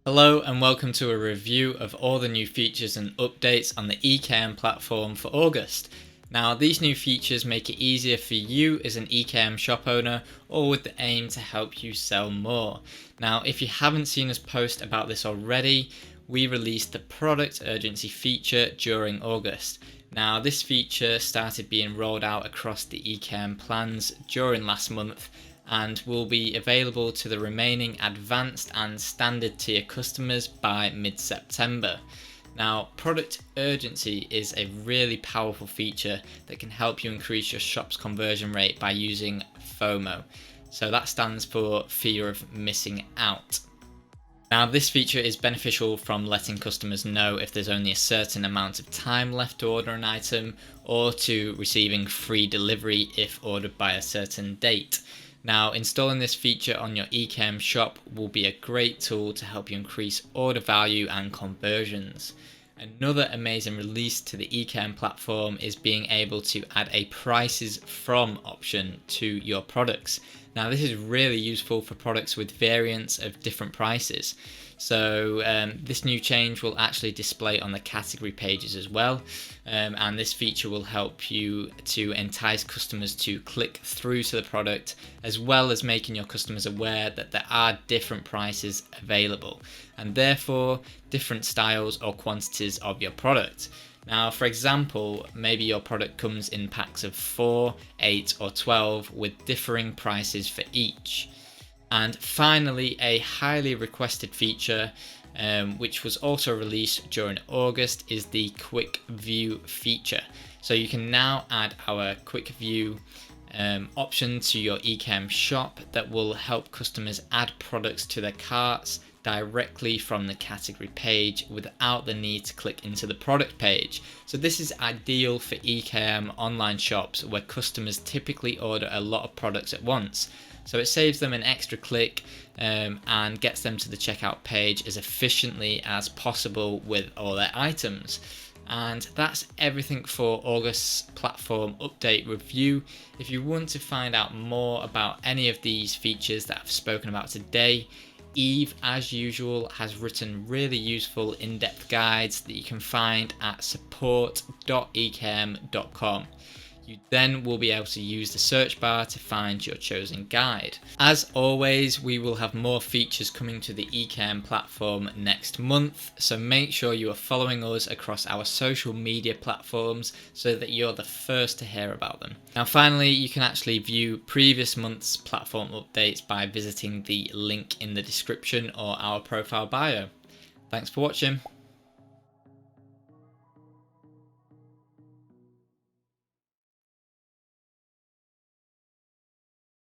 Hello and welcome to a review of all the new features and updates on the EKM platform for August. Now, these new features make it easier for you as an EKM shop owner, all with the aim to help you sell more. Now, if you haven't seen us post about this already, we released the product urgency feature during August. Now, this feature started being rolled out across the EKM plans during last month and will be available to the remaining advanced and standard tier customers by mid-September. Now, product urgency is a really powerful feature that can help you increase your shop's conversion rate by using FOMO. So that stands for fear of missing out. Now, this feature is beneficial from letting customers know if there's only a certain amount of time left to order an item, or to receiving free delivery if ordered by a certain date. Now, installing this feature on your EKM shop will be a great tool to help you increase order value and conversions. Another amazing release to the EKM platform is being able to add a prices from option to your products. Now, this is really useful for products with variants of different prices. So this new change will actually display on the category pages as well, and this feature will help you to entice customers to click through to the product, as well as making your customers aware that there are different prices available and therefore different styles or quantities of your product. Now, for example, maybe your product comes in packs of 4, 8 or 12 with differing prices for each. And finally, a highly requested feature, which was also released during August, is the quick view feature. So you can now add our quick view option to your EKM shop that will help customers add products to their carts directly from the category page without the need to click into the product page. So this is ideal for EKM online shops where customers typically order a lot of products at once. So it saves them an extra click and gets them to the checkout page as efficiently as possible with all their items. And that's everything for August's platform update review. If you want to find out more about any of these features that I've spoken about today, Eve, as usual, has written really useful in-depth guides that you can find at support.ekm.com. You then will be able to use the search bar to find your chosen guide. As always, we will have more features coming to the EKM platform next month, so make sure you are following us across our social media platforms so that you're the first to hear about them. Now finally, you can actually view previous month's platform updates by visiting the link in the description or our profile bio. Thanks for watching.